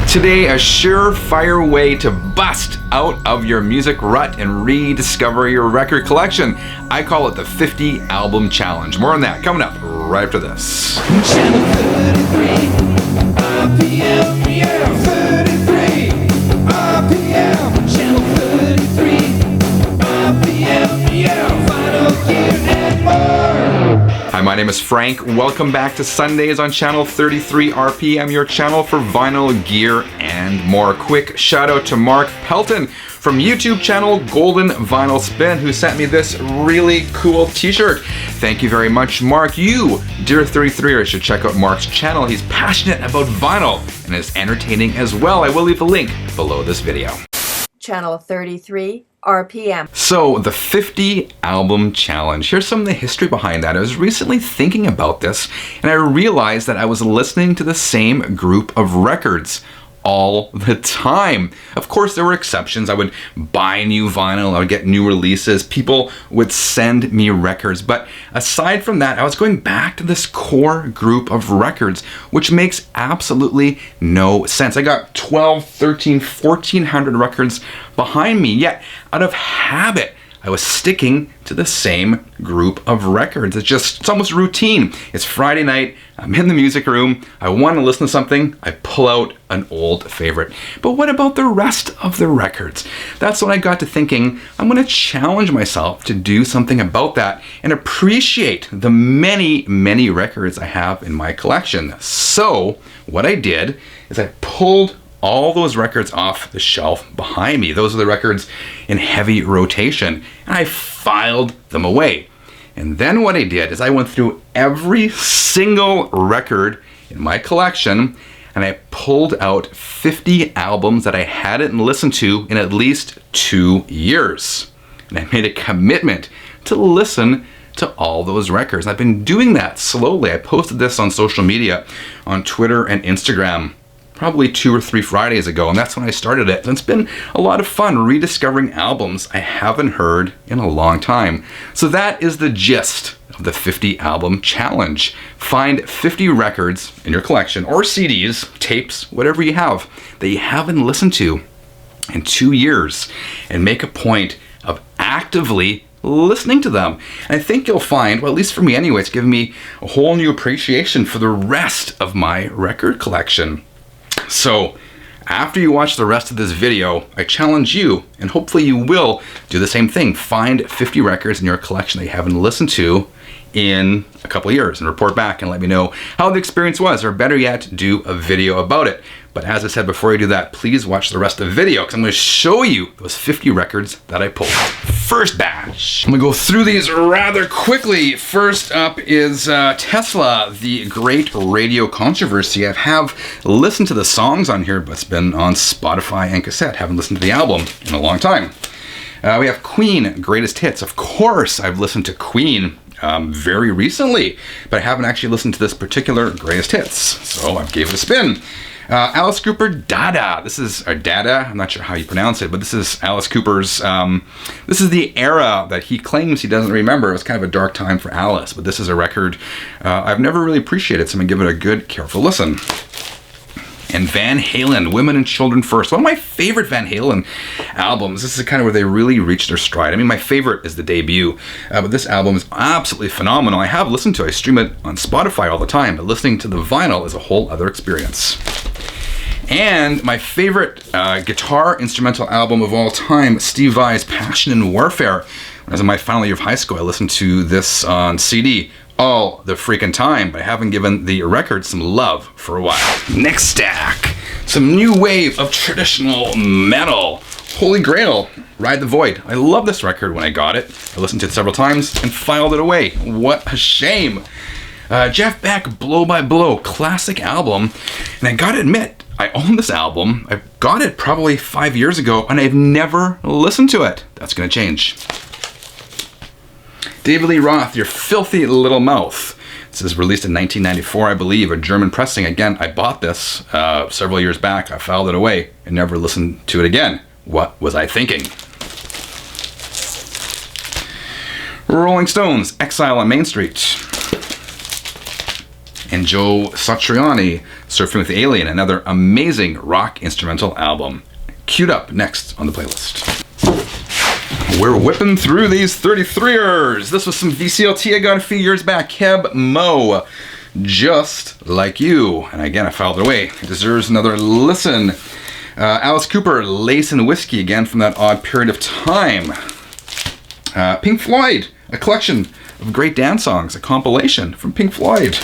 Today, a surefire way to bust out of your music rut and rediscover your record collection. I call it the 50 Album Challenge. More on that coming up right after this. Channel 33, RPM, yeah, 33, RPM, Channel 33, RPM, yeah, Vinyl Gear and more. Hi, my name is Frank. Welcome back to Sundays on Channel 33 RPM, your channel for vinyl gear and more. Quick shout out to Mark Pelton from YouTube channel Golden Vinyl Spin, who sent me this really cool t-shirt. Thank you very much, Mark. You, dear 33er, should check out Mark's channel. He's passionate about vinyl and is entertaining as well. I will leave a link below this video. Channel 33 RPM. So, the 50 Album Challenge. Here's some of the history behind that. I was recently thinking about this, and I realized that I was listening to the same group of records all the time. Of course, there were exceptions. I would buy new vinyl, I would get new releases, people would send me records. But aside from that, I was going back to this core group of records, which makes absolutely no sense. I got 12, 13, 1,400 records behind me, yet out of habit, I was sticking to the same group of records. It's almost routine. It's Friday night, I'm in the music room, I want to listen to something, I pull out an old favorite. But what about the rest of the records? That's when I got to thinking, I'm going to challenge myself to do something about that and appreciate the many, many records I have in my collection. So what I did is I pulled all those records off the shelf behind me. Those are the records in heavy rotation, and I filed them away. And then what I did is I went through every single record in my collection and I pulled out 50 albums that I hadn't listened to in at least 2 years. And I made a commitment to listen to all those records. I've been doing that slowly. I posted this on social media, on Twitter and Instagram, probably 2 or 3 Fridays ago, and that's when I started it. And it's been a lot of fun rediscovering albums I haven't heard in a long time. So that is the gist of the 50 Album Challenge. Find 50 records in your collection, or CDs, tapes, whatever you have, that you haven't listened to in 2 years, and make a point of actively listening to them. And I think you'll find, well, at least for me anyway, it's given me a whole new appreciation for the rest of my record collection. So, after you watch the rest of this video, I challenge you, and hopefully you will, do the same thing. Find 50 records in your collection that you haven't listened to in a couple of years and report back and let me know how the experience was, or better yet, do a video about it. But as I said before you do that, please watch the rest of the video because I'm going to show you those 50 records that I pulled. First batch. I'm going to go through these rather quickly. First up is Tesla, the Great Radio Controversy. I have listened to the songs on here, but it's been on Spotify and cassette. Haven't listened to the album in a long time. We have Queen, Greatest Hits. Of course, I've listened to Queen very recently, but I haven't actually listened to this particular Greatest Hits, so I gave it a spin. Alice Cooper, Dada. This is, or Dada, I'm not sure how you pronounce it, but this is Alice Cooper's, this is the era that he claims he doesn't remember. It was kind of a dark time for Alice, but this is a record I've never really appreciated, so I'm going to give it a good, careful listen. And Van Halen, Women and Children First. One of my favorite Van Halen albums. This is kind of where they really reached their stride. I mean, my favorite is the debut, but this album is absolutely phenomenal. I have listened to it. I stream it on Spotify all the time, but listening to the vinyl is a whole other experience. And my favorite guitar instrumental album of all time, Steve Vai's Passion and Warfare. When I was in my final year of high school, I listened to this on CD all the freaking time, but I haven't given the record some love for a while. Next stack, some new wave of traditional metal. Holy Grail, Ride the Void. I love this record when I got it. I listened to it several times and filed it away. What a shame. Jeff Beck, Blow by Blow, classic album. And I gotta admit, I own this album. I got it probably 5 years ago and I've never listened to it. That's gonna change. David Lee Roth, Your Filthy Little Mouth. This is released in 1994, I believe, a German pressing. Again, I bought this several years back. I filed it away and never listened to it again. What was I thinking? Rolling Stones, Exile on Main Street. And Joe Satriani, Surfing with the Alien, another amazing rock instrumental album. Queued up next on the playlist. We're whipping through these 33ers. This was some VCLT I got a few years back. Keb Mo, Just Like You. And again, I filed it away. It deserves another listen. Alice Cooper, Lace and Whiskey, again from that odd period of time. Pink Floyd, a collection of great dance songs, a compilation from Pink Floyd.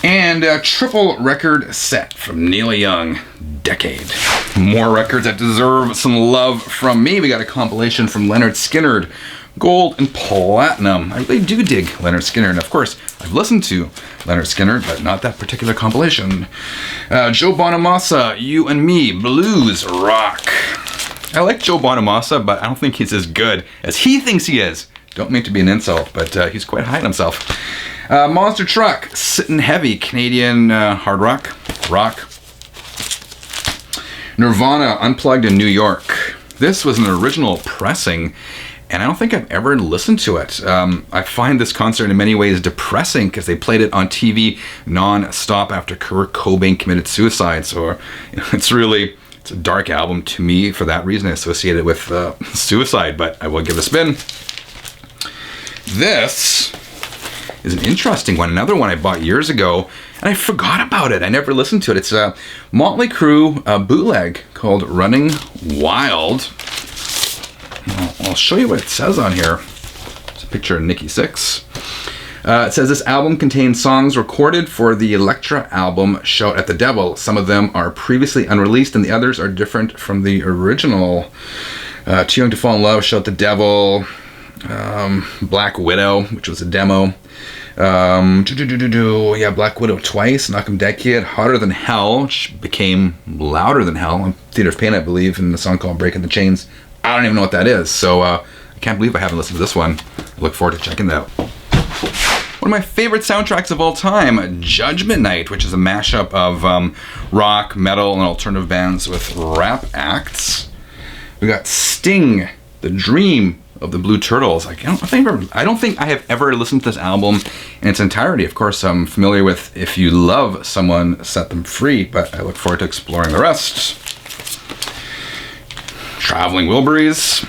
And a triple record set from Neil Young, Decade. More records that deserve some love from me. We got a compilation from Leonard Skinner, Gold and Platinum. I really do dig Leonard Skinner, and of course, I've listened to Leonard Skinner, but not that particular compilation. Joe Bonamassa, You and Me, Blues Rock. I like Joe Bonamassa, but I don't think he's as good as he thinks he is. Don't mean to be an insult, but he's quite high on himself. Monster Truck, Sittin' Heavy, Canadian hard rock. Nirvana, Unplugged in New York. This was an original pressing, and I don't think I've ever listened to it. I find this concert in many ways depressing because they played it on TV non-stop after Kurt Cobain committed suicide. So it's a dark album to me for that reason. I associate it with suicide, but I will give it a spin. This is an interesting one. Another one I bought years ago, and I forgot about it. I never listened to it. It's a Motley Crue bootleg called Running Wild. I'll show you what it says on here. It's a picture of Nikki Sixx. It says this album contains songs recorded for the Elektra album Shout at the Devil. Some of them are previously unreleased and the others are different from the original. Too Young to Fall in Love, Shout at the Devil, Black Widow, which was a demo. Black Widow twice, Knock 'em Dead Kid, Hotter Than Hell, which became Louder Than Hell on Theater of Pain, I believe, in the song called Breaking the Chains. I don't even know what that is, so I can't believe I haven't listened to this one. I look forward to checking that out. One of my favorite soundtracks of all time, Judgment Night, which is a mashup of rock, metal, and alternative bands with rap acts. We got Sting, The Dream of the Blue Turtles. I don't think I have ever listened to this album in its entirety. Of course, I'm familiar with If You Love Someone, Set Them Free, but I look forward to exploring the rest. Traveling Wilburys.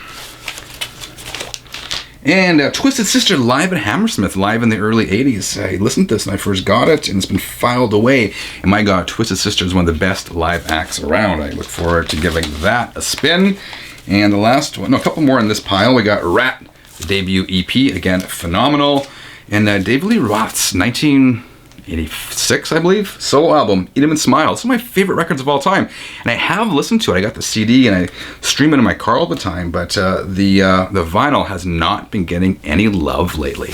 And Twisted Sister live at Hammersmith, live in the early 80s. I listened to this when I first got it, and it's been filed away. And my God, Twisted Sister is one of the best live acts around. I look forward to giving that a spin. And the last one, a couple more in this pile. We got Rat, the debut EP, again, phenomenal. And David Lee Roth's 1986, I believe, solo album, Eat 'Em and Smile. It's one of my favorite records of all time. And I have listened to it. I got the CD and I stream it in my car all the time, but the vinyl has not been getting any love lately.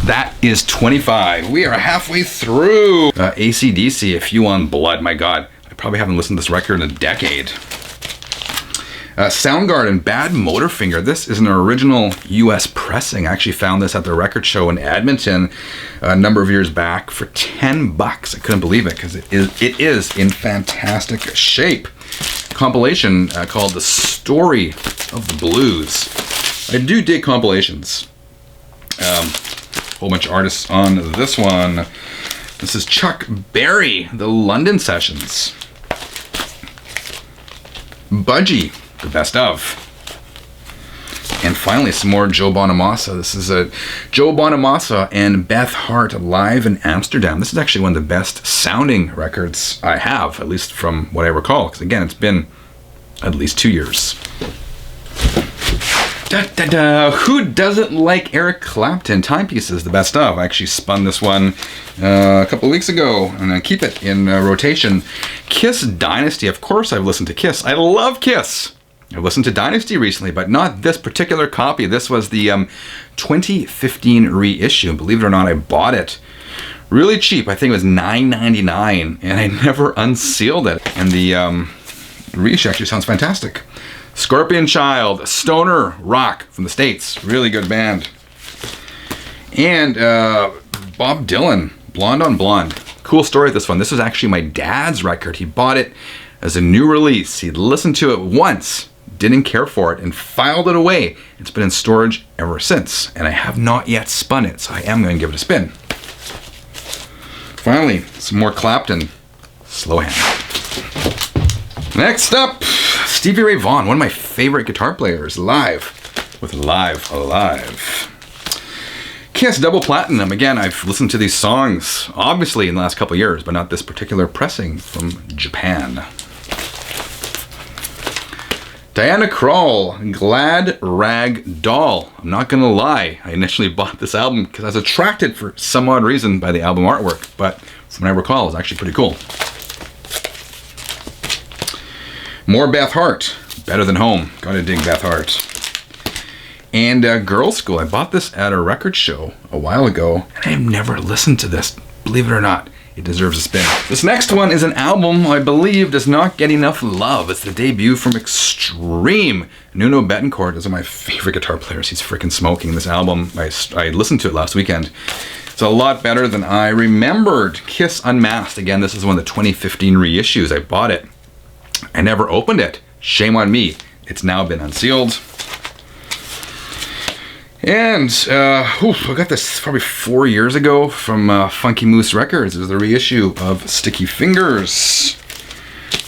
That is 25. We are halfway through. AC/DC, If You Want Blood. My God, I probably haven't listened to this record in a decade. Soundgarden Badmotorfinger. This is an original US pressing. I actually found this at the record show in Edmonton a number of years back for $10. I couldn't believe it because it is in fantastic shape. Compilation called The Story of the Blues. I do dig compilations. Whole bunch of artists on this one. This is Chuck Berry, The London Sessions. Budgie, The Best Of. And finally, some more Joe Bonamassa. This is Joe Bonamassa and Beth Hart live in Amsterdam. This is actually one of the best sounding records I have, at least from what I recall. Because again, it's been at least 2 years. Who doesn't like Eric Clapton? Timepieces, The Best Of. I actually spun this one a couple of weeks ago, and I keep it in rotation. Kiss Dynasty. Of course I've listened to Kiss. I love Kiss. I've listened to Dynasty recently, but not this particular copy. This was the 2015 reissue. Believe it or not, I bought it really cheap. I think it was $9.99, and I never unsealed it. And the reissue actually sounds fantastic. Scorpion Child, stoner rock from the States. Really good band. And Bob Dylan, Blonde on Blonde. Cool story with this one. This was actually my dad's record. He bought it as a new release. He'd listened to it once, didn't care for it, and filed it away. It's been in storage ever since, and I have not yet spun it, so I am going to give it a spin. Finally, some more Clapton. Slow hand. Next up, Stevie Ray Vaughan, one of my favorite guitar players, live with Live Alive. Kiss double platinum. Again, I've listened to these songs, obviously, in the last couple of years, but not this particular pressing from Japan. Diana Krall, Glad Rag Doll. I'm not gonna lie, I initially bought this album because I was attracted for some odd reason by the album artwork, but from what I recall, it was actually pretty cool. More Beth Hart, Better Than Home. Gotta dig Beth Hart. And Girls School. I bought this at a record show a while ago, and I've never listened to this. Believe it or not, it deserves a spin. This next one is an album I believe does not get enough love. It's the debut from Extreme. Nuno Bettencourt is one of my favorite guitar players. He's freaking smoking. This album, I listened to it last weekend. It's a lot better than I remembered. Kiss Unmasked. Again, this is one of the 2015 reissues. I bought it. I never opened it. Shame on me. It's now been unsealed. And I got this probably 4 years ago from Funky Moose Records. It was the reissue of Sticky Fingers.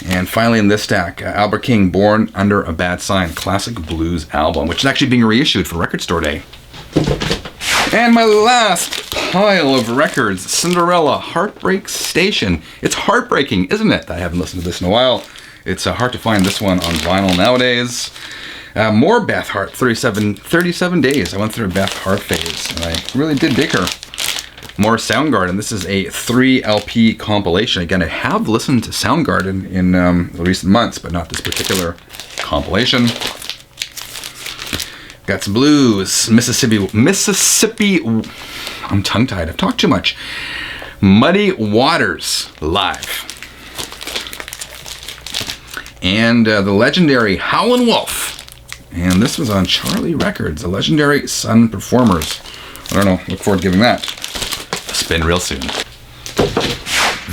And finally in this stack, Albert King, Born Under a Bad Sign, classic blues album, which is actually being reissued for Record Store Day. And my last pile of records, Cinderella, Heartbreak Station. It's heartbreaking, isn't it? I haven't listened to this in a while. It's hard to find this one on vinyl nowadays. More Beth Hart, 37 days. I went through a Beth Hart phase, and I really did dig her. More Soundgarden. This is a 3 LP compilation. Again, I have listened to Soundgarden in the recent months, but not this particular compilation. Got some blues, Mississippi. I'm tongue-tied. I've talked too much. Muddy Waters, live. And the legendary Howlin' Wolf. And this was on Charlie Records, the legendary Sun Performers. I don't know, look forward to giving that a spin real soon.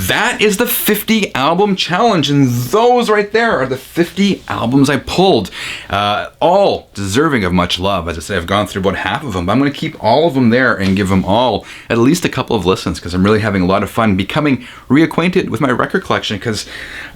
That is the 50 album challenge, and those right there are the 50 albums I pulled. All deserving of much love. As I say, I've gone through about half of them, but I'm going to keep all of them there and give them all at least a couple of listens, because I'm really having a lot of fun becoming reacquainted with my record collection, because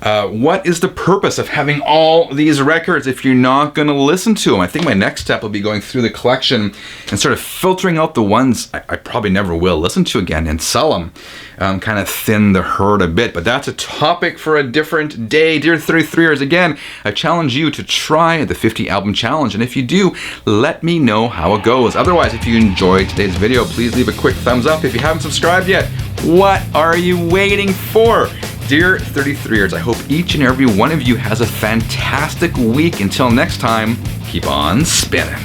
what is the purpose of having all these records if you're not going to listen to them? I think my next step will be going through the collection and sort of filtering out the ones I probably never will listen to again and sell them. Kind of thin the herd a bit, but that's a topic for a different day. Dear 33ers, again, I challenge you to try the 50 album challenge, and if you do, let me know how it goes. Otherwise, if you enjoyed today's video, please leave a quick thumbs up. If you haven't subscribed yet, what are you waiting for? Dear 33ers, I hope each and every one of you has a fantastic week. Until next time, keep on spinning.